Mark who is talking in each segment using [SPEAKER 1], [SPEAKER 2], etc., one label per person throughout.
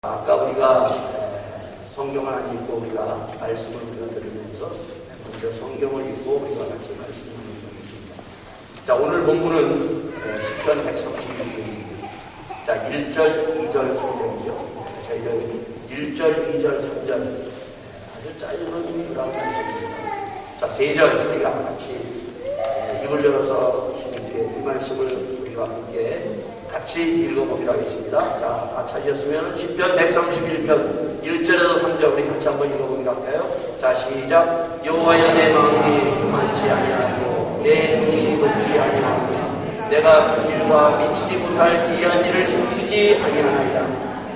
[SPEAKER 1] 아까 우리가 성경을 안 읽고 우리가 말씀을 우리가 들으면서 먼저 성경을 읽고 우리가 같이 말씀을 읽겠습니다. 자, 오늘 본문은 시편 131편입니다. 자, 1절, 2절, 3절이죠. 저희들 1절, 2절, 3절 아주 짧은 그런 말씀입니다. 자, 3절 우리가 같이 입을 열어서 힘있게 이 말씀을 우리와 함께 같이 읽어보기로 하겠습니다. 자, 다 찾으셨으면 시편 131편 1절에서 3절 우리 같이 한번 읽어보기로 할까요? 자, 시작. 여호와여, 내 마음이 교만치 아니하고 내 눈이 높지 아니하고 내가 그 일과 미치지 못할 기이한 일을 힘쓰지 아니하나이다.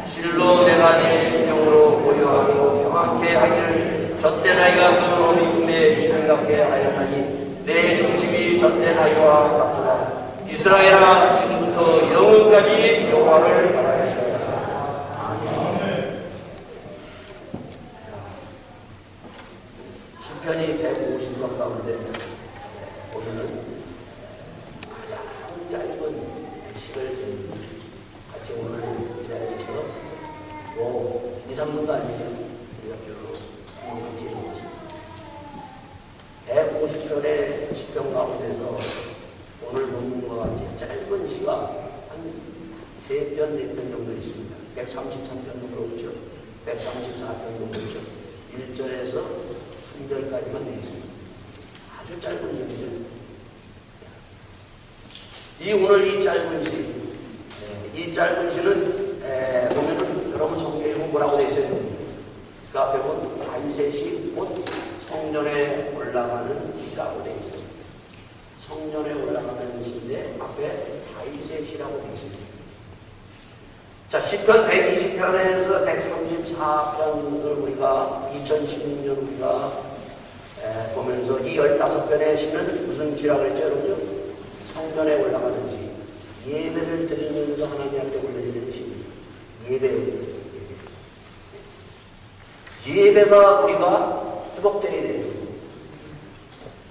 [SPEAKER 1] 실로 내가 내 심령으로 고요하고 평안케 하기를 젖된 아이가 그 어미 꿈에 생각해 하였나니 내 중심이 젖된 아이와 같도다. 이스라엘아, 지금부터 영원까지 여호와를 바라시오다. 아멘. 시편이 150편 가운데 오늘은 가장 짧은 시를 같이 오늘 이 자리에서 2, 3분도 아니죠. 우리가 쭉 같이 읽었습니다. 150편의 시편 가운데서 오늘 본문과 같이 짧은 시가 한 3편, 4편 정도 있습니다. 133편 정도 있죠. 134편 정도 있죠. 1절에서 3절까지만 되어 있습니다. 아주 짧은 시입니다. 오늘 이 짧은 시, 이 짧은 시는 보면은 여러분 성경에 뭐라고 되어 있어요? 그 앞에 보면 다윗의 시, 곧 성전에 올라가는 시라고 되어 있어요. 성전에 올라가는 시인데 앞에 다윗의 시라고 되어 있습니다. 자, 시편 120편에서 134편을 우리가 2016년 우리가 보면서 이 15편의 시는 무슨 시라고 했죠, 여러분? 성전에 올라가는 시. 예배를 드리면서 하나님한테 올려드리는 시입니다. 예배가 우리가 회복되어야 돼요.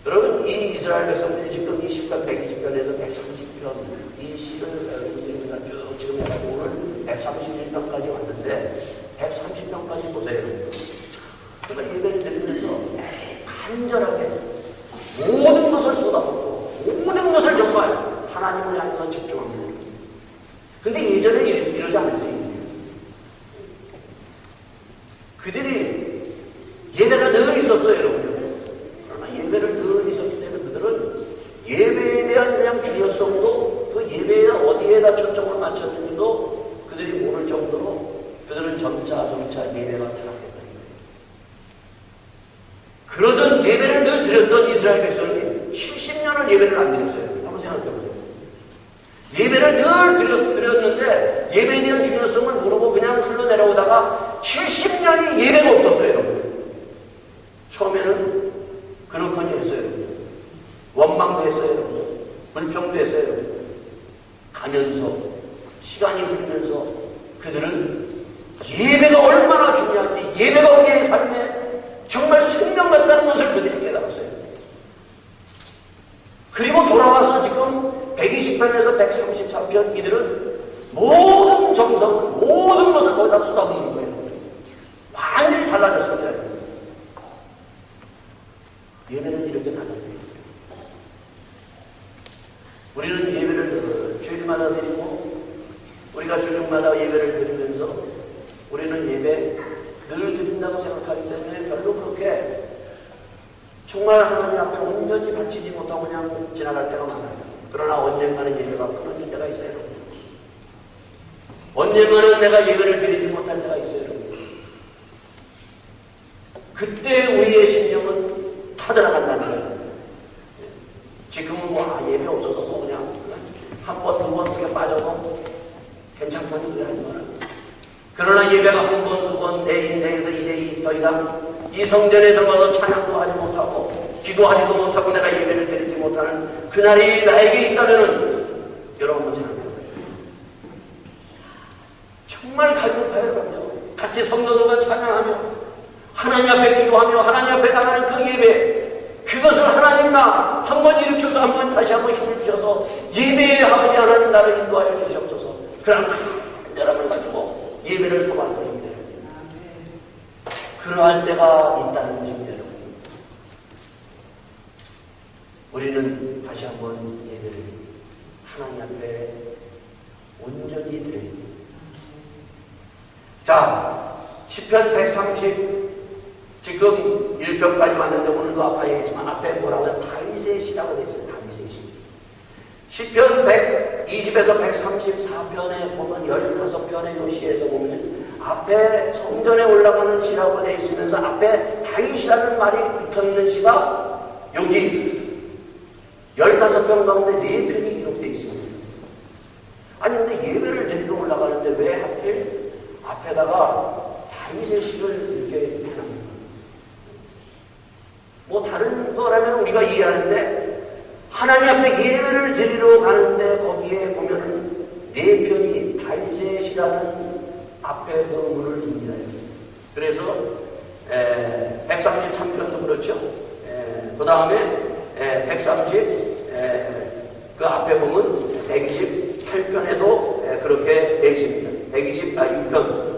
[SPEAKER 1] 여러분, 이 이스라엘 백성들이 지금 이 시편 120편에서 130편 이 시를 우리가 쭉 지금 해가지고 오늘 131편까지 왔는데 130편까지 보세요. 그러니까 예배를 드리면서 간절하게 모든 것을 쏟아붓고 모든 것을 정말 하나님을 향해서 집중합니다. 근데 예전에 이러지 않았어요. 그들이 예배가 늘 있었어요, 여러분. 예배를 늘 있었기 때문에 그들은 예배에 대한 그냥 중요성도 그 예배에 어디에다 초점을 맞췄는지도 그들이 모를 정도로 그들은 점차 예배가 타락했다. 그러던 예배를 늘 드렸던 이스라엘 백성이 70년을 예배를 안 드렸어요. 한번 생각해보세요. 예배를 늘 드렸는데 예배에 대한 중요성을 모르고 그냥 흘러내려오다가 70년이 예배가 없었어요, 여러분. 처음에는 그렇거니 했어요. 원망도 했어요. 불평도 했어요. 가면서 시간이 흐르면서 그들은 예배가 얼마나 중요한지, 예배가 우리의 삶에 정말 생명 같다는 것을 그들이 깨달았어요. 그리고 돌아와서 지금 120편에서 133편 이들은 모든 정성을, 모든 것을 거기다 쏟아붓는 거예요. 완전히 달라졌습니다. 예배는 이렇게 달라져요. 우리는 예배를 주일마다 드리고 우리가 주일마다 예배를 드리면서 우리는 예배 늘 드린다고 생각하기 때문에 별로 그렇게 정말 하나님 앞에 온전히 바치지 못하고 그냥 지나갈 때가 많아요. 그러나 언젠가는 예배가 끊어질 때가 있어요. 언젠가는 내가 예배를 드리지 못할 때가 있어요. 그때 우리의 심령은 타들어간다는 거예요. 지금은 예배 없어서 그냥 한 번, 두 번 그렇게 빠져도 괜찮다는 그래 하는 거는. 그러나 예배가 한 번, 두 번 내 인생에서 이제 더 이상 이 성전에 들어가서 찬양도 하지 못하고 기도하지도 못하고 내가 예배를 드리지 못하는 그날이 나에게 있다면은 여러분 한번 생각해보세요. 정말 갈급해요, 여러분요. 같이 성도들과 찬양하며 하나님 앞에 기도하며 하나님 앞에 나가는 그 예배, 그것을 하나님 나 한번 일으켜서 한번 다시 한번 힘을 주셔서 예배의 아버지 하나님 나를 인도하여 주시옵소서. 그런 간절함을 가지고 예배를 사모할 것입니다. 그러할 때가 있다는 것입니다. 우리는 다시 한번 예배를 하나님 앞에 온전히 드립니다. 자, 시편 130 지금 1편까지 왔는데 오늘도 아까 얘기했지만 앞에 뭐라고 해요? 다윗의 시라고 되어 있어요. 다윗의 시. 시편 120에서 134편에 보면 15편의 요 시에서 보면 앞에 성전에 올라가는 시라고 되어 있으면서 앞에 다윗이라는 말이 붙어있는 시가 여기 15편 가운데 4편이 기록되어 있습니다. 아니 근데 예배를 드리러 올라가는데 왜 하필 앞에다가 다윗의 시를 이렇게 해놨습니까? 뭐 다른 거라면 우리가 이해하는데 하나님 앞에 예배를 드리러 가는데 거기에 보면은 4편이 다윗의 시라는 앞에 그 의문을 둡니다. 그래서 133편도 그렇죠. 그 다음에 130 그 앞에 보면 128편에도 그렇게 되어 있습니다. 126편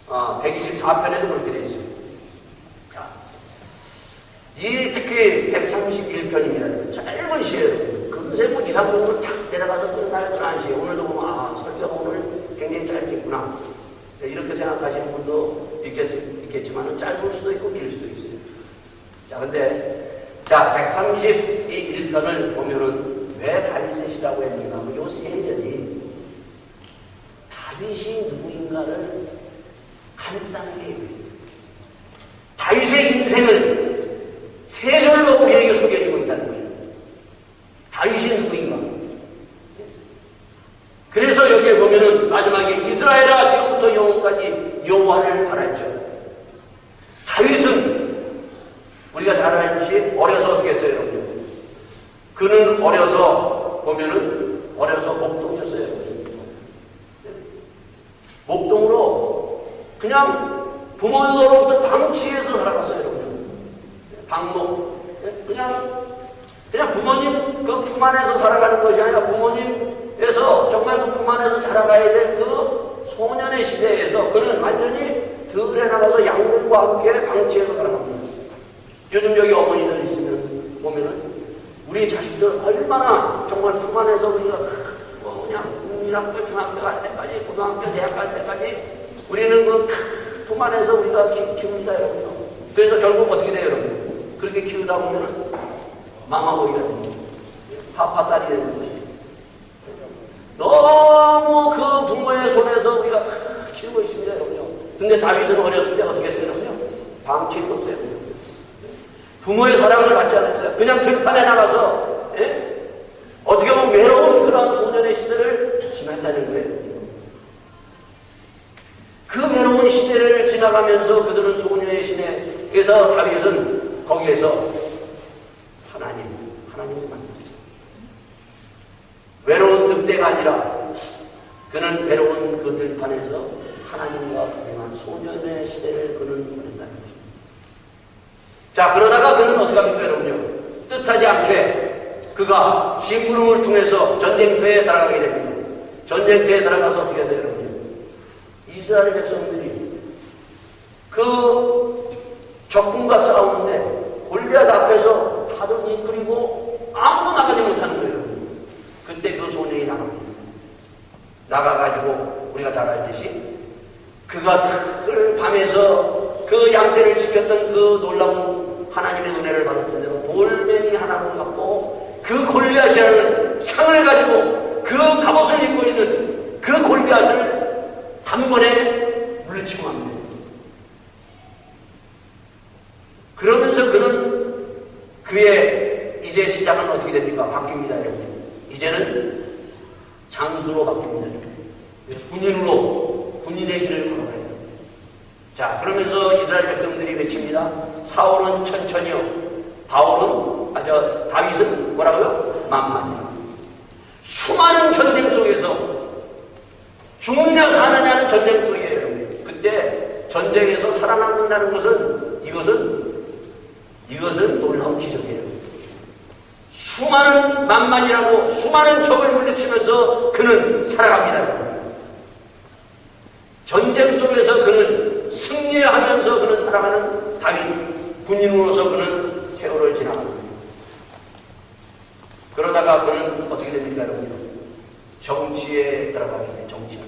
[SPEAKER 1] 124편에도 그렇게 되어 있습니다. 자, 이 특히 131편입니다. 짧은 시예요. 금세 뭐 2, 3분으로 탁 내려가서 끝날 줄 아는 시예요. 오늘도 보면 아, 설교가 오늘 굉장히 짧겠구나. 이렇게 생각하시는 분도 있겠지만 짧을 수도 있고 길 수도 있어요. 자, 근데 자, 131편을 보면은 왜 다윗의 시라고 했는가? 요 세 절이 다윗이 누구인가를 간단하게 다윗의 인생을 세 절로 우리에게 소개해주고 있다는 거예요. 다윗이 누구인가? 그래서 여기에 보면은 마지막에 이스라엘아 지금부터 영원까지 여호와를 바랄죠. 다윗은 우리가 잘 알듯이 어려서 어떻게 했어요, 여러분? 그는 어려서 보면은 어려서 목동이었어요. 목동으로 그냥 부모로부터 방치해서 살아갔어요, 여러분. 방목. 그냥 부모님 그 품 안에서 살아가는 것이 아니라 부모님에서 정말 그 품 안에서 살아가야 될 그 소년의 시대에서 그는 완전히 들에 나가서 양들과 함께 방치해서 살아갑니다. 요즘 여기 어머니들 있으면 보면은 우리 자식들 얼마나 정말 품 안에서 우리가 뭐 그냥 국민학교, 중학교 갈 때까지, 고등학교, 대학 갈 때까지 우리는 그 품 안에서 우리가 키웁니다, 여러분. 그래서 결국 어떻게 돼요, 여러분? 그렇게 키우다 보면은 망아보기가 됩니다. 파파딸이 되는 거지. 너무 그 부모의 손에서 우리가 키우고 있습니다, 여러분요. 근데 다윗은 어렸을 때 어떻게 했어요, 여러분요? 방치했어요. 부모의 사랑을 받지 않았어요. 그냥 들판에 나가서, 어떻게 보면 외로운 그런 소년의 시대를 지났다는 거예요. 그 외로운 시대를 지나가면서 그들은 소녀의 시내에서 다윗은 거기에서 하나님을 만났어요. 외로운 늑대가 아니라 그는 외로운 그 들판에서 하나님과 동행한 소년의 시대를 그는 보냈다는 것입니다. 자, 그러다가 그는 어떻게 합니까, 여러분요? 뜻하지 않게 그가 심부름을 통해서 전쟁터에 들어가게 됩니다. 전쟁터에 들어가서 어떻게 해야 돼요, 여러분요? 이스라엘 백성들이 그 적군과 싸우는데 골리앗 앞에서 다들 이끌이고 아무도 나가지 못하는 거예요. 그때 그 소년이 나갑니다. 나가가지고 우리가 잘 알듯이 그가 늘 밤에서 그 양떼를 지켰던 그 놀라운 하나님의 은혜를 받았던 대로 돌멩이 하나를 갖고 그 골리앗이라는 창을 가지고 그 갑옷을 입고 있는 그 골리앗을 단번에 물리치고 합니다. 그러면서 그는 그의 이제 시작은 어떻게 됩니까? 바뀝니다, 여러분. 이제는 장수로 바뀝니다. 군인의 길을 걸어가요. 자, 그러면서 이스라엘 백성들이 외칩니다. 사울은 천천히요. 다윗은 뭐라고요? 만만히요. 수많은 전쟁 속에서 죽느냐 사느냐는 전쟁 속이에요. 그때 전쟁에서 살아남는다는 것은 이것은 놀라운 기적이에요. 수많은 만만이라고 수많은 적을 물리치면서 그는 살아갑니다. 전쟁 속에서 그는 승리하면서 그는 살아가는 다윗 군인으로서 그는 세월을 지나갑니다. 그러다가 그는 어떻게 됩니까, 여러분? 정치에 들어가게 돼요. 정치.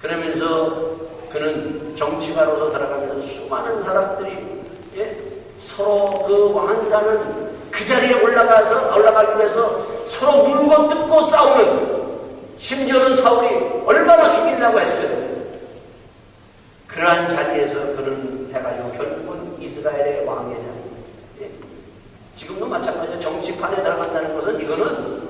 [SPEAKER 1] 그러면서 그는 정치가로서 들어가면서 수많은 사람들이 서로 그 왕이라는 그 자리에 올라가기 위해서 서로 물고 뜯고 싸우는, 심지어는 사울이 얼마나 죽이려고 했어요. 그러한 자리에서 그는 해가지고 결국은 이스라엘의 왕의 자리. 지금도 마찬가지로 정치판에 들어간다는 것은 이거는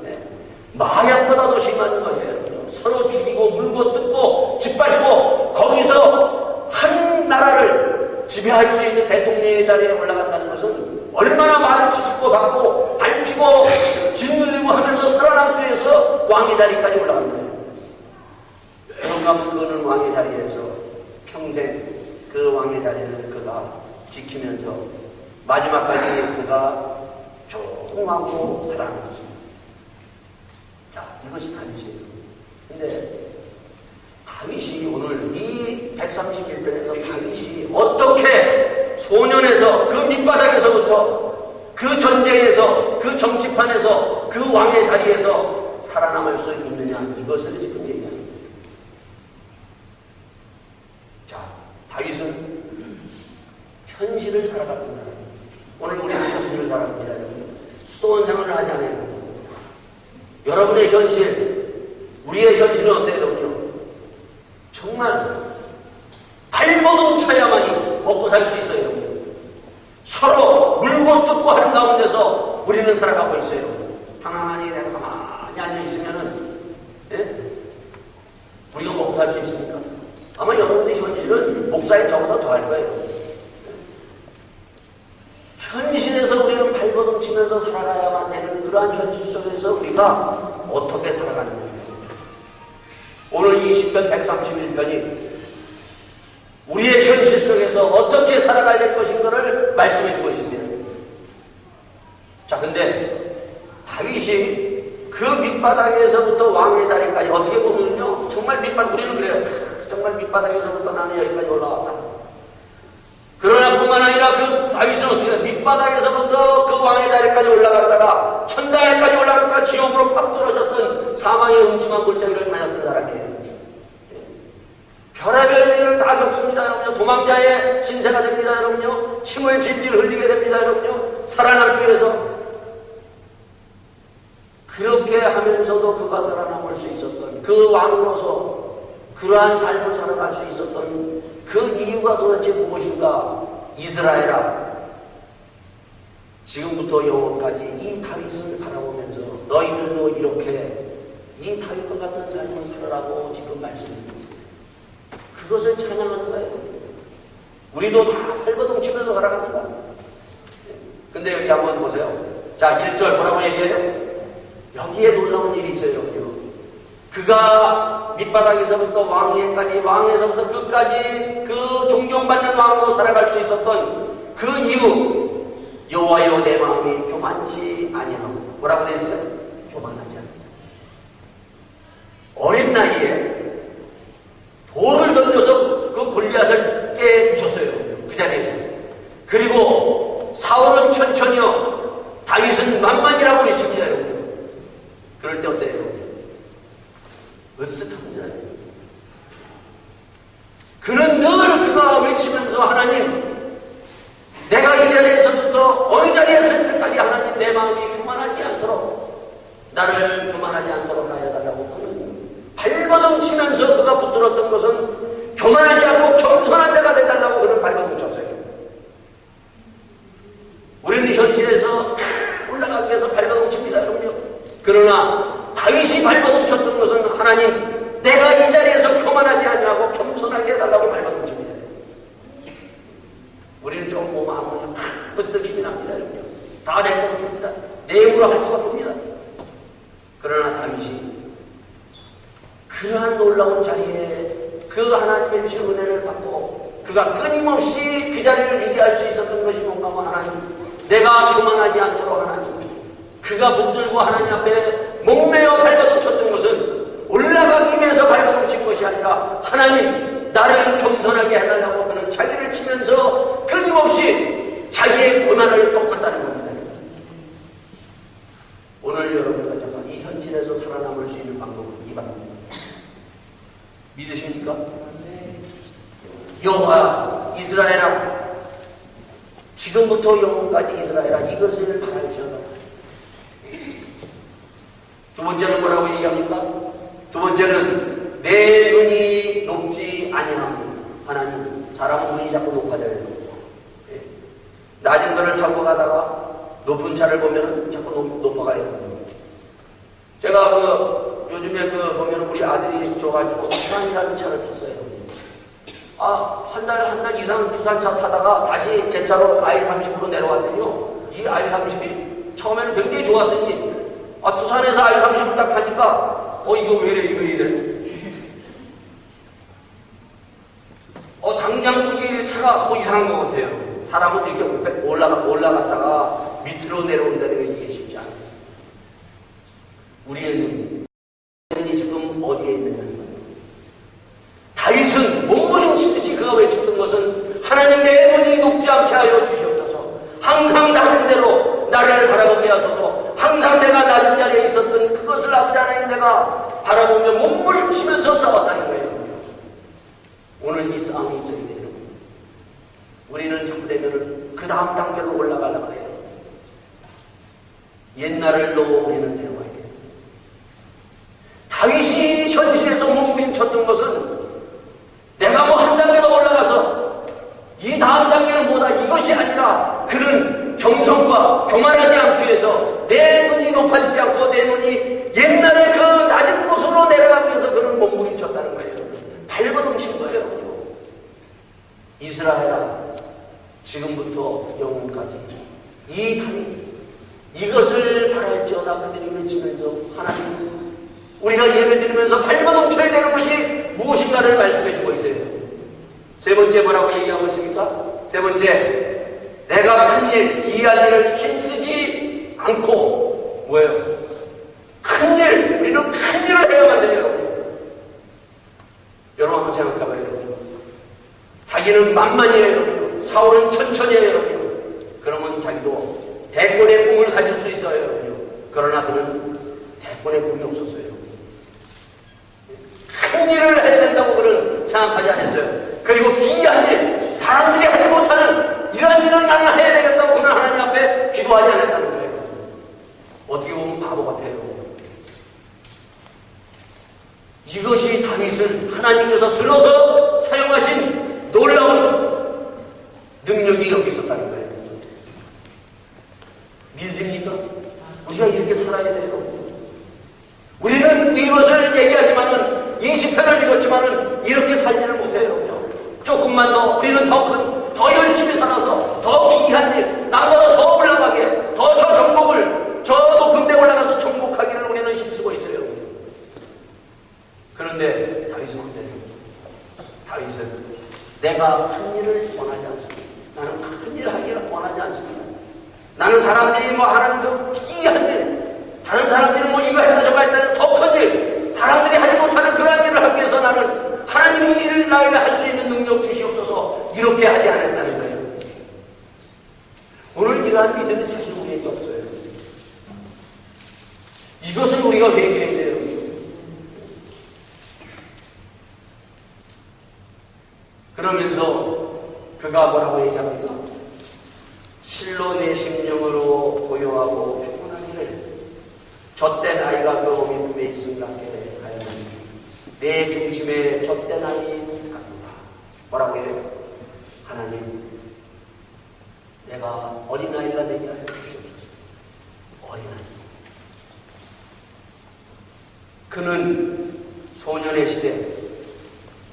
[SPEAKER 1] 마약보다도 심한 거예요. 서로 죽이고 물고 뜯고 짓밟고 거기서 한 나라를 지배할 수 있는 대통령의 자리에 올라간다는 것은 얼마나 말을 치집고 받고 밟히고 짓누르고 하면서 살아남기 위해서 왕의 자리까지 올라간 거예요. 그런가 하면 그는 왕의 자리에서 평생 그 왕의 자리를 그가 지키면서 마지막까지 그가 조공하고 살아남았습니다. 자, 이것이 다윗이에요. 근데 다윗이 오늘 이 131편에서 다윗이 어떻게 소년에서 그 밑바닥에서부터 그 전쟁에서 그 정치판에서 그 왕의 자리에서 살아남을 수 있느냐, 이것을 지금 얘기합니다. 자, 다윗은 현실을 살아갑니다. 오늘 우리는 현실을 살아갑니다. 수도원 생활을 하지 않아요. 여러분의 현실, 우리의 현실은 어때요? 정말 발버둥 쳐야만이 먹고 살 수 있어요. 서로 물고 뜯고 하는 가운데서 우리는 살아가고 있어요. 가만히 내가 가만히 앉아있으면은 우리가 먹고 살 수 있습니까? 아마 여러분의 현실은 목사의 저보다 더 할 거예요. 현실에서 우리는 발버둥 치면서 살아가야만 되는 그러한 현실 속에서 우리가 어떻게 살아가는 거예요? 오늘 이 10편 131편이 우리의 현실 속에서 어떻게 살아가야 될 것인가를 말씀해 주고 있습니다. 자, 근데 다윗이 그 밑바닥에서부터 왕의 자리까지 어떻게 보면요, 정말 우리는 그래요. 정말 밑바닥에서부터 나는 여기까지 올라왔다. 그러나 뿐만 아니라 그 다윗은 어떻게 해요? 밑바닥에서부터 그 왕의 자리까지 올라갔다가 천당에까지 올라갔다가 지옥으로 팍 떨어졌던 사망의 음침한 골짜기를 다녔던 사람이에요. 별의별 일을 다 겪습니다, 여러분요. 도망자의 신세가 됩니다, 여러분요. 침을 질질 흘리게 됩니다, 여러분요. 살아남기 위해서. 그렇게 하면서도 그가 살아남을 수 있었던, 그 왕으로서 그러한 삶을 살아갈 수 있었던 그 이유가 도대체 무엇인가? 이스라엘아, 지금부터 영원까지 이 다윗을 바라보면서 너희들도 이렇게 이 다윗과 같은 삶을 살아라고 지금 말씀입니다. 그것을 찬양하는 거예요. 우리도 다 발버둥 치면서 살아갑니다. 근데 여기 한번 보세요. 자, 1절 뭐라고 얘기해요? 여기에 놀라운 일이 있어요. 여기요. 그가 밑바닥에서부터 왕위에까지, 왕에서부터 끝까지 그 존경받는 왕으로 살아갈 수 있었던 그 이유, 여호와여 내 마음이 교만치 아니하고, 뭐라고 되어 있어요? 교만하지 않는다. 어린 나이에 돌을 던져서 그 골리앗을 깨부셨어요. 그 자리에서. 그리고 사울은 천천히요, 다윗은 만만이라고 했습니다. 그럴 때 어때요? 으쓱합니다. 그는 늘 그가 외치면서 하나님, 내가 이 자리에서부터 어느 자리에 설 때까지 하나님 내 마음이 교만하지 않도록, 나를 교만하지 않도록 하여달라고 그는 발버둥 치면서 그가 붙들었던 것은 교만하지 않고 겸손한 데가 되달라고 그는 발버둥 쳤어요. 우리는 현실에서 올라가기 위해서 발버둥 칩니다, 여러분요. 그러나 다윗이 발버둥 쳤던 것은 하나님, 내가 이 자리에서 교만하지 아니하고 겸손하게 해달라고 발버둥 칩니다. 우리는 좀 마음은 벌써 힘이 납니다, 여러분요. 다 될 것 같습니다. 내 힘으로 할 것 같습니다. 그러나 다윗이 그러한 놀라운 자리에 그 하나님의 주신 은혜를 받고 그가 끊임없이 그 자리를 유지할 수 있었던 것이 뭔가 하면 하나님, 내가 교만하지 않도록 하나님, 그가 붙들고 하나님 앞에 목매어 발버둥 쳤던 것은 올라가기 위해서 발버둥 친 것이 아니라 하나님 나를 겸손하게 해달라고 그는 자기를 치면서 끊임없이 자기의 고난을 덮었다는 겁니다. 오늘 여러분과 제가 이 현실에서 살아남을 수 있는 방법은 이 방법입니다. 믿으십니까? 여호와 이스라엘아, 지금부터 영원까지 이스라엘아, 이것을 바랄지어다. 두 번째는 뭐라고 얘기합니까? 두 번째는 내 눈이 높지 아니하니. 하나님, 사람 눈이 자꾸 높아져요. 낮은 거를 타고 가다가 높은 차를 보면 자꾸 높아가야 됩니다. 제가 요즘에 보면 우리 아들이 줘가지고 수산이라는 차를 탔어요. 한 달 이상 두산차 타다가 다시 제 차로 I-30으로 내려왔더니요. 이 I-30이 처음에는 굉장히 좋았더니 두산에서 I-30을 딱 타니까 이거 왜 이래. 당장 이 차가 이상한 것 같아요. 사람은 이렇게 올라갔다가 밑으로 내려온다는 게 이게 쉽지 않아요. 우리의 눈이 지금 어디에 있느냐. 다윗은 몸부림치듯이 그가 외쳤던 것은 하나님 내 눈이 높지 않게 하여 주시옵소서. 항상 낮은 대로 나를 바라보게 하소서. 항상 내가 낮은 자리에 있었던 그것을 아버지 하나님 내가 바라보며 몸부림치면서 싸웠다는 거예요. 오늘 이 싸움이 있어야 돼요. 우리는 자꾸 되면은 그 다음 단계로 올라가려고 해요. 옛날을 우리는 내려가야 돼요. 다윗이 현실에서 몸부림쳤던 것은 내가 한 단계 더 올라가서 이 다음 단계는 뭐다 이것이 아니라 그는 겸손과 교만하지 않기 위해서 내 눈이 높아지지 않고 내 눈이 옛날에 그 낮은 곳으로 내려가기 위해서 그는 몸부림쳤다는 거예요. 발버둥 친 거예요. 이스라엘아, 지금부터 영원까지 이 다윗 이것을 바랄지어다 그들이 외치면서 하나님 우리가 예배드리면서 발버둥 쳐야 되는 것이 무엇인가를 말씀해주고 있어요. 세 번째 뭐라고 얘기하고 있습니까? 세 번째, 내가 큰일, 기이한 일을 힘쓰지 않고 뭐예요? 큰일, 우리는 큰일을 해야만 돼요. 여러분 한번 생각해봐요. 여러분. 자기는 만만이에요. 여러분. 사울은 천천히해요. 여러분. 그러면 자기도 대권의 꿈을 가질 수 있어요. 여러분. 그러나 그는 대권의 꿈이 없었어요. 큰 일을 해야 된다고 그는 생각하지 않았어요. 그리고 기이한 일, 사람들이 하지 못하는 이런 일을 나는 해야 되겠다고 그는 하나님 앞에 기도하지 않았다는 거예요. 어떻게 보면 바보 같아요. 이것이 다윗을 하나님께서 들어서 사용하신 놀라운 능력이 여기 있었다는 거예요. 믿으십니까? 우리가 이렇게 살아야 돼요. 우리는 이것을 얘기하지만은 20편을 읽었지만은 이렇게 살지를 못해요. 조금만 더 우리는 더 열심히 살아서 더 기이한 일, 나보다 더 올라가게, 더 저 정복을 저 높은 데 올라가서 정복하기를 우리는 힘쓰고 있어요. 그런데 다윗은 어때요? 다윗은 내가 큰 일을 원하지 않습니다. 나는 큰 일을 하기를 원하지 않습니다. 나는 사람들이 하는 그 기이한 일, 다른 사람들이 이거 했다 저거 했다 더 큰 일, 사람들이 하지 못하는 그런 일을 하기 위해서 나는 하나님이 일을 나에게 할 수 있는 능력 주시옵소서 이렇게 하지 않았다는 거예요. 오늘 이러한 믿음이 사실 우리에게 없어요. 이것을 우리가 회개해야 돼요. 그러면서 그가 뭐라고 얘기합니까? 실로 내 심령으로 고요하고 평온하기를 젖된 아이가 그 어미 품에 있음 같게 하였느니 내 중심에 젖된 아이 같구나. 뭐라고 해요? 하나님, 내가 어린아이가 되게 하여 주시옵소서. 어린아이. 그는 소년의 시대,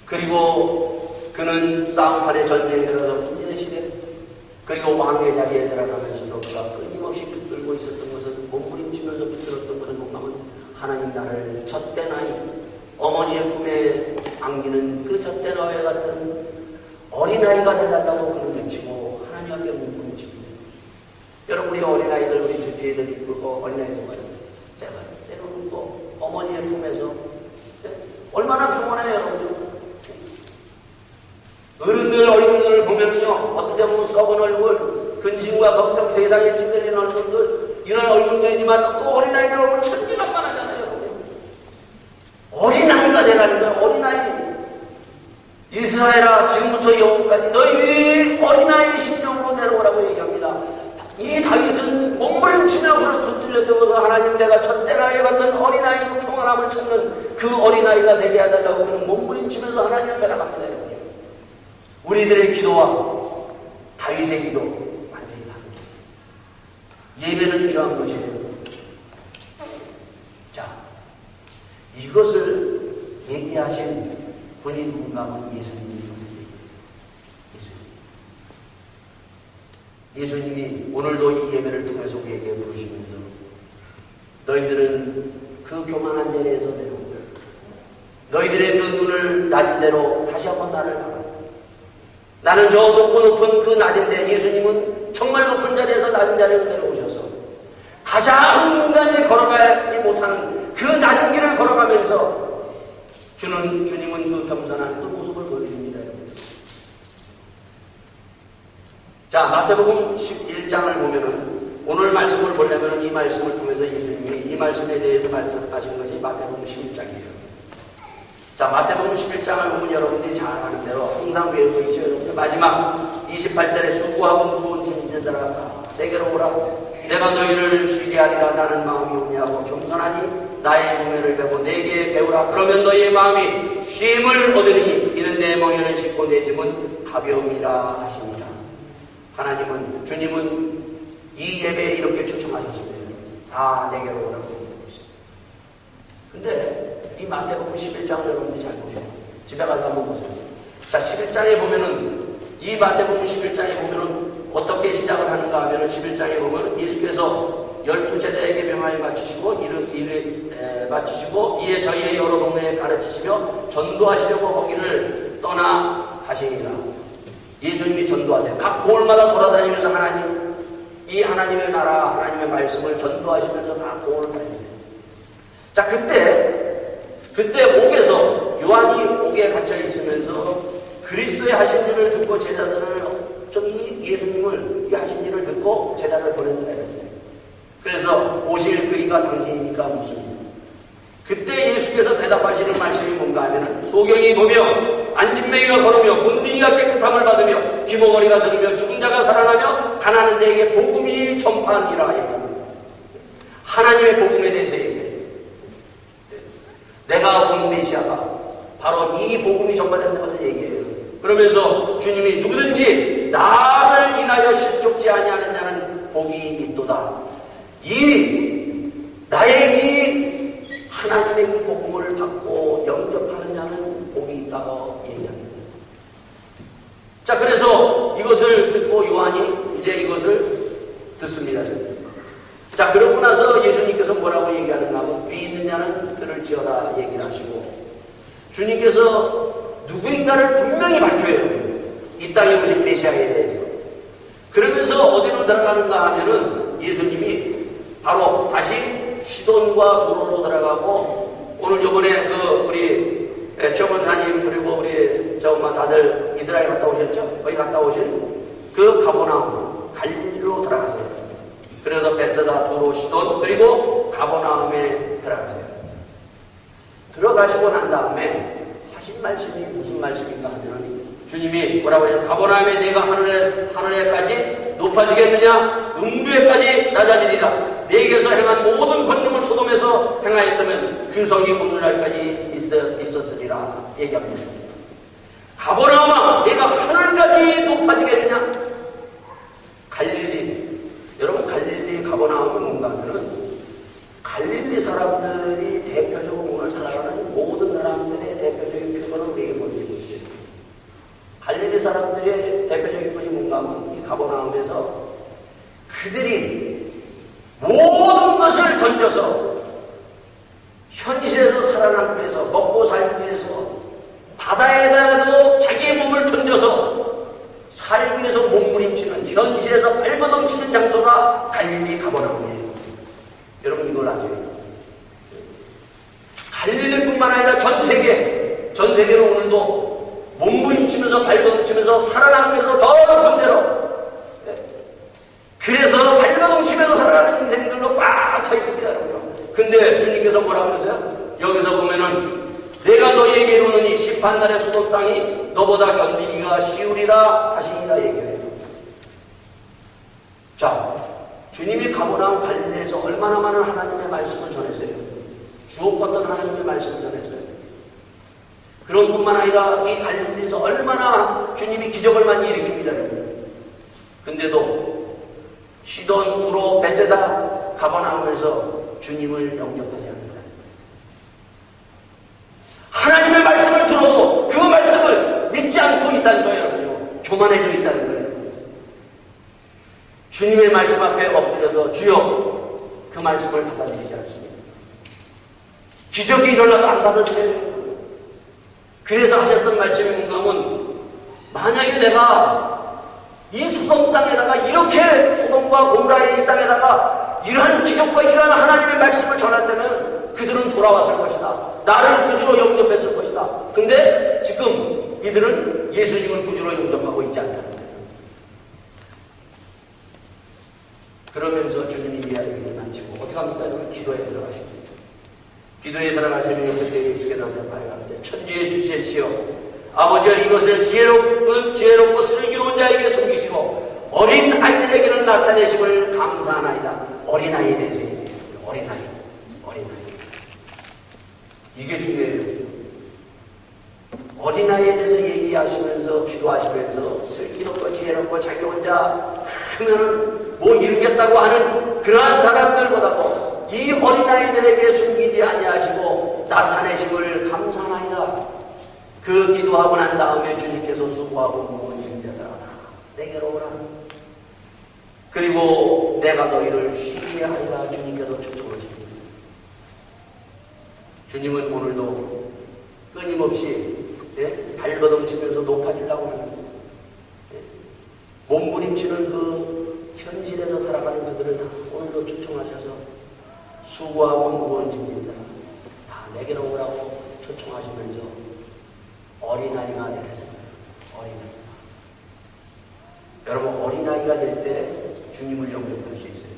[SPEAKER 1] 그리고 그는 싸움판의 전쟁에 들어서 군인의 시대, 그리고 왕의 자리에 들어가면서도 그가 끊임없이 붙들고 있었던 것은 몸부림치면서 붙들었던 것은 뭔가면 하나님 나를 젖된 아이, 어머니의 품에 안기는 그 젖된 아이 같은 어린아이가 되달라고 그는 외치고 하나님 앞에 몸부림칩니다. 여러분, 우리 어린아이들 우리 뒤에도 이쁘고 어린아이도 가요. 때로는 또 어머니의 품에서 얼마나 평온해요, 여러분. 어른들 얼굴을 보면요, 어떤 때 보면 썩은 얼굴, 근심과 걱정, 세상에 찌들린 얼굴들, 이런 얼굴들이지만 또 어린아이들 얼굴 천지만만하잖아요, 여러분. 어린아이가 되라는 거예요, 어린아이. 이스라엘아, 지금부터 영원까지 너희들이 어린아이 심령으로 내려오라고 얘기합니다. 이 다윗은 몸부림치며 붙들려들어서 하나님, 내가 첫때나이 같은 어린아이로 평안함을 찾는 그 어린아이가 되게 하달라고 그는 몸부림치면서 하나님 앞에 나갑니다. 우리들의 기도와 다윗의 기도 완전히 다릅니다. 예배는 이러한 것이에요. 자, 이것을 얘기하신 분이 누군가 하면 예수님입니다. 예수님이 오늘도 이 예배를 통해서 우리에게 부르시면서 너희들은 그 교만한 자리에서 내려오고 너희들의 그 눈을 낮은 대로 다시 한번 나를 봐라. 나는 저 높은 그 낮은 데, 예수님은 정말 높은 자리에서 낮은 자리에서 내려오셔서 가장 인간이 걸어가지 못하는 그 낮은 길을 걸어가면서 주님은 그 겸손한 그 모습을 보여줍니다. 자, 마태복음 11장을 보면은 오늘 말씀을 보려면 이 말씀을 통해서 예수님이 이 말씀에 대해서 말씀하신 것이 마태복음 11장이에요. 자, 마태복음 11장을 보면 여러분들이 잘 아는 대로 항상 외우고 있죠. 여러분들 마지막 28절에 수고하고 무거운 짐진 자들아 내게로 오라. 내가 너희를 쉬게 하리라. 나는 마음이 온유하고 겸손하니 나의 멍에를 베고 내게 배우라. 그러면 너희의 마음이 쉼을 얻으니 이는 내 멍에는 쉽고 내 짐은 가벼움이라 하십니다. 하나님은, 주님은 이 예배에 이렇게 초청하셨습니다. 다 내게로 오라고 얘기했습니다. 근데 이 마태복음 11장을 여러분들이 잘 보세요. 집에 가서 한번 보세요. 자, 11장에 보면은, 이 마태복음 11장에 보면은 어떻게 시작을 하는가 하면은 11장에 보면은 예수께서 12제자에게 명하여 마치시고 마치시고 이에 저희의 여러 동네에 가르치시며 전도하시려고 거기를 떠나 가시니라. 예수님이 전도하세요. 각 고을마다 돌아다니면서 이 하나님의 나라, 하나님의 말씀을 전도하시면서 각 고을을 다니세요. 자, 그때 옥에서, 요한이 옥에 갇혀 있으면서 그리스도의 하신 일을 듣고 제자들을, 예수님을 이 하신 일을 듣고 제자를 보낸다. 그래서 오실 그이가 당신이니까 묻습니다. 그때 예수께서 대답하시는 말씀이 뭔가 하면 소경이 보며 안진뱅이가 걸으며 문둥이가 깨끗함을 받으며 귀머거리가 들으며 죽은 자가 살아나며 가난한 자에게 복음이 전파하니라 얘기합니다. 하나님의 복음에 대해서 얘기해요. 내가 온 메시아가 바로 이 복음이 전파되는 것을 얘기해요. 그러면서 주님이 누구든지 나를 인하여 실족지 아니하는 자는 복이 있도다. 나의 이 하나님의 이 복음을 받고 영접하는 자는 복이 있다고 얘기합니다. 자, 그래서 이것을 듣고 요한이 이제 이것을 듣습니다. 자, 그러고 나서 예수님께서 뭐라고 얘기하는가 하면 귀 있는 자는 들을지어다 얘기를 하시고 주님께서 누구인가를 분명히 밝혀요. 이 땅에 오신 메시아에 대해서. 그러면서 어디로 들어가는가 하면은 예수님이 바로 다시 시돈과 도로로 들어가고 오늘 요번에 우리 최원사님 그리고 우리 다들 이스라엘 갔다 오셨죠? 거기 갔다 오신 그 가버나움 갈릴리로 들어가세요. 그래서 베세다, 도로, 시돈 그리고 가버나움에 들어가세요. 들어가시고 난 다음에 하신 말씀이 무슨 말씀인가 하면 주님이 뭐라고 해요? 가버나움에 내가 하늘에까지 높아지겠느냐? 음부에까지 낮아지리라. 내게서 행한 모든 권능을 소돔에서 행하였다면 그 성이 오늘날까지 있었으리라 얘기합니다. 가버나움아 내가 하늘까지 높아지겠느냐? 갈릴리, 여러분 갈릴리 가버나움은 뭔가 하면은 갈릴리 사람들이 대표적으로 오늘 살아가는 모든 사람들의 대표적인 표본을 우리에게 보여주고 있어요. 갈릴리 사람들의 대표적인 것이 뭔가 하면 이 가버나움에서 그들이 모든 것을 던져서 현실에서 살아남기 위해서 먹고 살기 위해서 바다에다가도 자기의 몸을 던져서 살기 위해서 몸 전 세계는 오늘도 몸부림치면서 발버둥치면서 살아나기 위해서 더 높은 데로, 그래서 발버둥치면서 살아가는 인생들로 꽉 차 있습니다, 여러분. 근데 주님께서 뭐라고 그러세요? 여기서 보면은 내가 너희에게 이르노니 심판날의 소돔 땅이 너보다 견디기가 쉬우리라 하시니라 얘기해요. 자, 주님이 가버나움 갈릴리에서 얼마나 많은 하나님의 말씀을 전했어요. 주옥받던 하나님의 말씀을 전했어요. 그런 뿐만 아니라 이 갈릴리에서 얼마나 주님이 기적을 많이 일으킵니다. 근데도 시돈, 두로, 베세다, 가버나움에서 주님을 영접하지 않는다. 하나님의 말씀을 들어도 그 말씀을 믿지 않고 있다는 거예요. 교만해져 있다는 거예요. 주님의 말씀 앞에 엎드려서 주여 그 말씀을 받아들이지 않습니다. 기적이 일어나도 안 받아들여요. 그래서 하셨던 말씀이 뭔가 하면, 만약에 내가 이 소돔 땅에다가 이렇게 소돔과 고모라의 이 땅에다가 이러한 기적과 이러한 하나님의 말씀을 전한다면 그들은 돌아왔을 것이다. 나를 구주로 영접했을 것이다. 근데 지금 이들은 예수님을 구주로 영접하고 있지 않다는 거예요. 그러면서 주님이 이야기를 마치고 어떻게 합니까? 여러분 기도에 들어가십니다. 기도에 들어가시면 그때 예수께서 말하시되 천지의 주시옵시오. 아버지여 이것을 지혜롭고 슬기로운 자에게 숨기시고 어린 아이들에게는 나타내심을 감사하나이다. 어린아이에 대해서 얘기해요. 어린아이. 이게 중요해요. 어린아이에 대해서 얘기하시면서 기도하시면서 슬기롭고 지혜롭고 자기 혼자 하면은 뭐 이루겠다고 하는 그러한 사람들보다도 이 어린아이들에게 숨기지 아니하시고 나타내심을 감사하나이다. 그 기도하고 난 다음에 주님께서 수고하고 무거운 짐자들아 내게로 오라. 그리고 내가 너희를 쉬게 하리라. 주님께서 초청하십니다. 주님은 오늘도 끊임없이 발버둥치면서 높아지려고 하는 몸부림치는 그 현실에서 살아가는 그들을 다 오늘도 초청하셔서 수고하고 무거운 짐입니다. 다 내게로 오라고 초청하시면서 어린아이가 되는 어린아이. 여러분 어린아이가 될 때 주님을 영접할 수 있어요.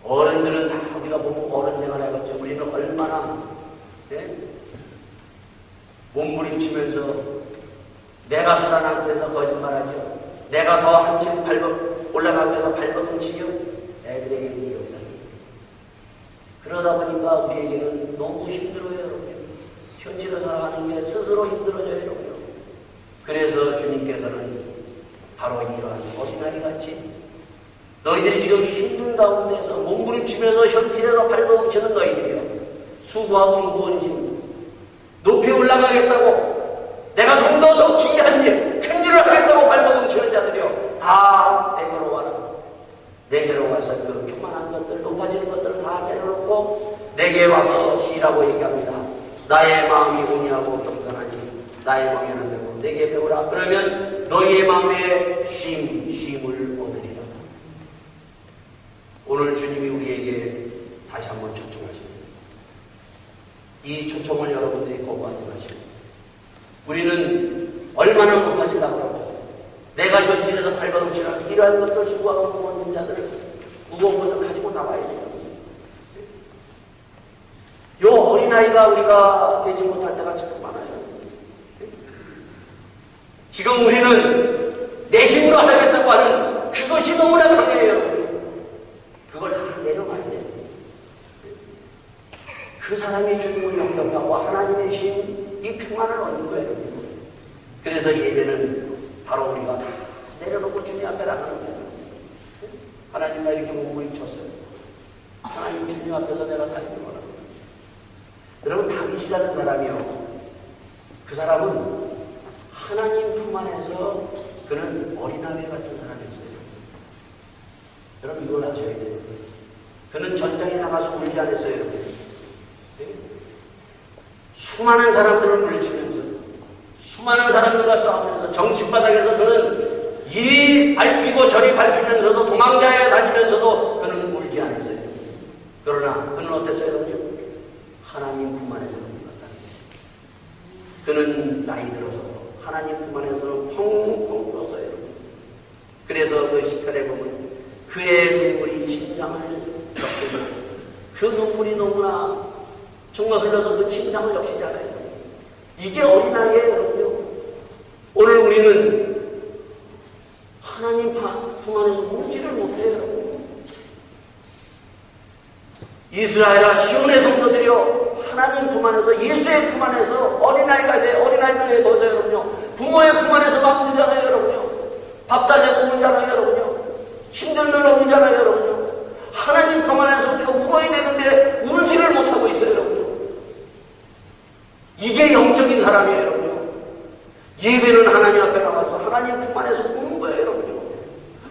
[SPEAKER 1] 어른들은 다 우리가 보면 어른 생활해봤죠. 우리는 얼마나 몸부림치면서 내가 살아나기 위해서 거짓말하죠. 내가 더 한층 올라가기 위해서 발버둥치죠. 애들에게는 이렇다. 그러다 보니까 우리에게는 너무 힘들어요. 여러분. 현실을 살아가는 게 스스로 힘들어져요. 여러분. 그래서 주님께서는 바로 이러한 어린아이 같이 너희들이 지금 힘든 가운데서 몸부림치면서 현실에서 발버둥치는 너희들이요. 수고하고 무거운 짐 높이 올라가겠다고 내가 좀 더 기이한 일, 큰 일을 하겠다고 발버둥치는 자들이요. 다 내게로 와라. 내게로 와서 그 교만한 것들, 높아지는 것들을 다 내려놓고 내게 와서 쉬라고 얘기합니다. 나의 마음이 온유하고 겸손하니 나의 멍에는 배고 내게 배우라. 그러면 너희의 마음에 쉼을 얻으리라. 오늘 주님이 우리에게 다시 한번 초청하십니다. 이 초청을 여러분들이 거부하지 마시고 우리는 얼마나 높아지려고 하고 내가 현실에서 발버둥치라 이러한 것들 수고하고 무거운 자들을 무거운 것을 가지고 나와야 돼요. 요 어린아이가 우리가 되지 못할 때가 참 많아요. 지금 우리는 내 힘으로 하겠다고 하는 그것이 너무나 강해요. 그걸 다 내려놔야 돼요. 그 사람이 주님을 영접하고 하나님의 신, 이 평안을 얻는 거예요. 그래서 예배는 바로 우리가 다 내려놓고 주님 앞에 나가는 거예요. 하나님 나 이렇게 몸부림쳤어요. 하나님 주님 앞에서 내가 살기 원합니다. 여러분 다윗이라는 사람이요. 그 사람은 하나님 품 안에서 그는 어린아이 같은 사람이었어요. 여러분 이걸 아셔야 돼요. 그는 전장에 나가서 울지 않았어요. 수많은 사람들을 물리치면서 수많은 사람들과 싸우면서 정치바닥에서 그는 이리 밟히고 저리 밟히면서도 도망자에 다니면서도 그는 울지 않았어요. 그러나 그는 어땠어요? 하나님 품 안에서 그는 나이 들어서 하나님 품 안에서는 펑펑 울었어요. 그래서 그 시편에 보면 그의 눈물이 침상을 적시고 그 눈물이 너무나 정말 흘러서 그 침상을 적시잖아요. 이게 어린아이예요, 여러분요. 오늘 우리는 하나님 품 안에서 울지를 못해요, 여러분. 이스라엘아 시온의 성도들이여, 하나님 품 안에서, 예수의 품 안에서 어린아이가 돼. 어린아이들 왜 거죠, 여러분요? 부모의 품 안에서 막 울잖아요, 여러분요. 밥 달래고 울잖아요, 여러분요. 힘들면 울잖아요, 여러분요. 하나님 품 안에서 우리가 울어야 되는데 울지를 못하고 있어요, 여러분요. 이게 영적인 사람이에요, 여러분요. 예배는 하나님 앞에 나와서 하나님 품 안에서 우는 거예요, 여러분요.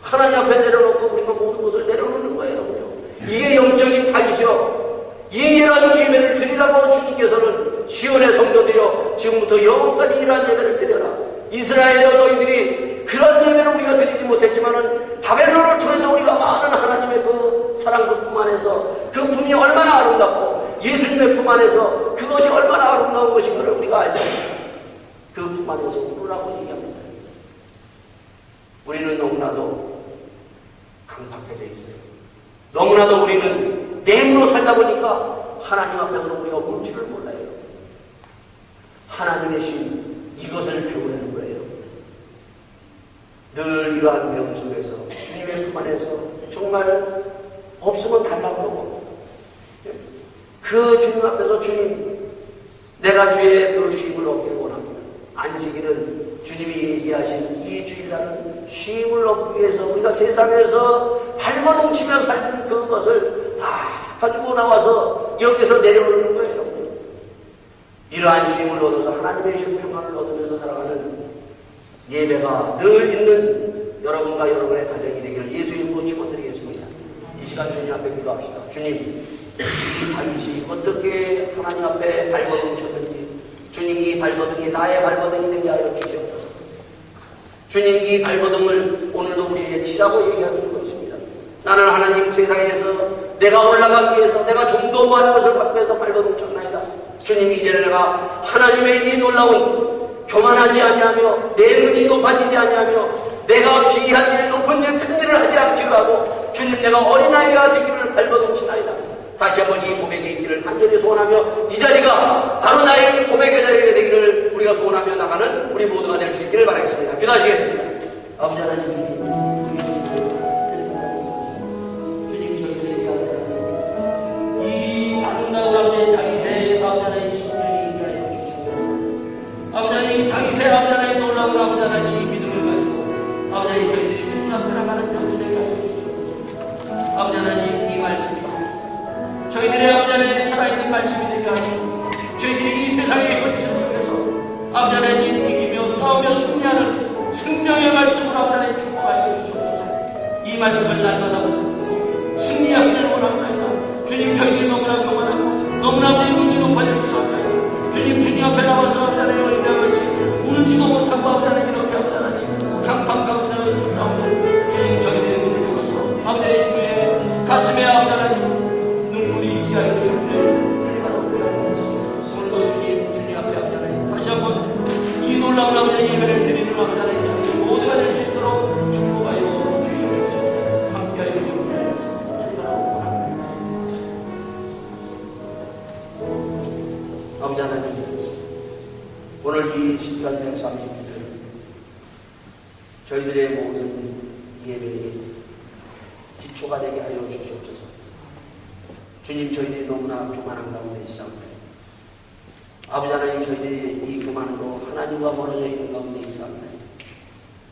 [SPEAKER 1] 하나님 앞에 내려놓고 우리가 모든 것을 내려놓는 거예요, 여러분요. 이게 영적인 다이시여. 이일한 예배를 드리라고 주님께서는 시온의 성도들이여 지금부터 영원까지 이일한 예배를 드려라. 이스라엘의 너희들이 그런 예배를 우리가 드리지 못했지만은 바벨론을 통해서 우리가 많은 하나님의 그 사랑 그 품 안에서 그 품이 얼마나 아름답고 예수님의 품 안에서 그것이 얼마나 아름다운 것인가를 우리가 알죠. 그 품 안에서 울으라고 얘기합니다. 우리는 너무나도 강박해져 있어요. 너무나도 우리는 내음으로 살다 보니까 하나님 앞에서는 우리가 울 줄을 몰라요. 하나님의 신, 이것을 배우는 거예요. 늘 이러한 배움 속에서 주님의 품 안에서 정말 없으면 달라고 하고 그 주님 앞에서 주님, 내가 주의 그 쉼을 얻기를 원합니다. 안식일은 주님이 얘기하신 이 주일날은 쉼을 얻기 위해서 우리가 세상에서 발버둥 치며 살던 그것을 다 가지고 나와서 여기서 내려놓는 거예요. 이러한 쉼을 얻어서 하나님의 쉼 평안을 얻으면서 살아가는 예배가 늘 있는 여러분과 여러분의 가정이 되기를 예수 이름으로 축원드리겠습니다. 이 시간 주님 앞에 기도합시다. 주님, 이 다윗이 어떻게 하나님 앞에 발버둥 쳤는지 주님, 이 발버둥이 나의 발버둥이 되게 하여 주시옵소서. 주님, 이 발버둥을 오늘도 우리에게 치라고 얘기하는 것입니다. 나는 하나님 세상에서 내가 올라가기 위해서 내가 좀 더 많은 것을 받기 위해서 발버둥 쳤나이다. 주님, 이제 내가 하나님의 이 놀라운 교만하지 아니하며 내 눈이 높아지지 아니하며 내가 기이한 일, 높은 일, 큰 일을 하지 않기로 하고 주님, 내가 어린아이가 되기를 발버둥 치나이다. 다시 한번 이 고백이 있기를 간절히 소원하며 이 자리가 바로 나의 이 고백의 자리가 되기를 우리가 소원하며 나가는 우리 모두가 될 수 있기를 바라겠습니다. 기도하시겠습니다. 아버지 하나님, 주님 저희들에게 이 아름다운 아버지 다윗의 아버지 하나님 심령이 있게 하여 주시옵소서. 아버지 하나님 다윗의 아버지 하나님 놀라운 아버지 하나님 믿음을 가지고 아버지 하나님 저희들이 주님 앞에 나가는 여주 되게 하여 주시옵소서. 아버지 하나님 이 말씀이 저희들의 아버지 하나님 살아있는 말씀이 되게 하시고 저희들이 이 세상의 현실 속에서 아버지 하나님 이기며 싸우며 승리하는 생명의 말씀을 아버지 하나님 축복하여 주시옵소서. 이 말씀을 날마다 승리하기를 원합니다. 주님, 저희들이 너무나 교만하고 너무나 아버지 눈이 높아져 있사옵나이다. 주님, 주님 앞에 나와서 아버지 하나님 어린아이 같이 울지도 못하고 아버지 하나님 이렇게 아버지 하나님 강판 가운데 싸우는 주님, 저희들의 눈을 열어서 아버지 하나님의 가슴에 아버지 하나님 오늘도 주님 앞에 아버지 하나님 다시 한번 이 놀라운 아버지 예배를 드리는 아버지 하나님 저희 모두가 될 수 있도록 축복하여 주시옵소서. 함께하여 주시옵소서. 아버지 하나님, 오늘 이 시간 130일 저희들의 모든 예배의 기초가 되게 하여 주시옵소서. 주님, 저희들이 너무나 교만한 가운데 있사옵나이다. 아버지 하나님, 저희들이 이 교만으로 하나님과 멀어져 있는 가운데 있사옵나이다.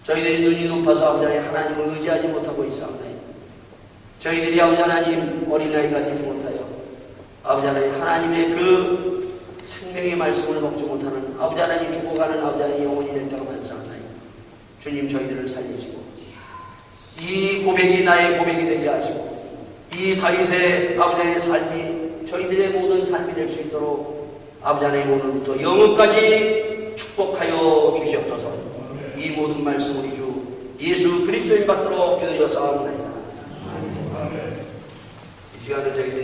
[SPEAKER 1] 저희들이 눈이 높아서 아버지 하나님 하나님을 의지하지 못하고 있사옵나이다. 저희들이 아버지 하나님 어린아이가 되지 못하여 아버지 하나님 하나님의 그 생명의 말씀을 먹지 못하는 아버지 하나님 죽어가는 아버지 하나님 영혼이 될 때가 많사옵나이다. 주님, 저희들을 살리시고 이 고백이 나의 고백이 되게 하시고 이 다윗의 아버지 하나님의 삶이 저희들의 모든 삶이 될 수 있도록 아버지 하나님 오늘부터 영원까지 축복하여 주시옵소서. 이 모든 말씀 우리 주 예수 그리스도인 받도록 기도하여 싸움나이다. 이 시간을 저희들이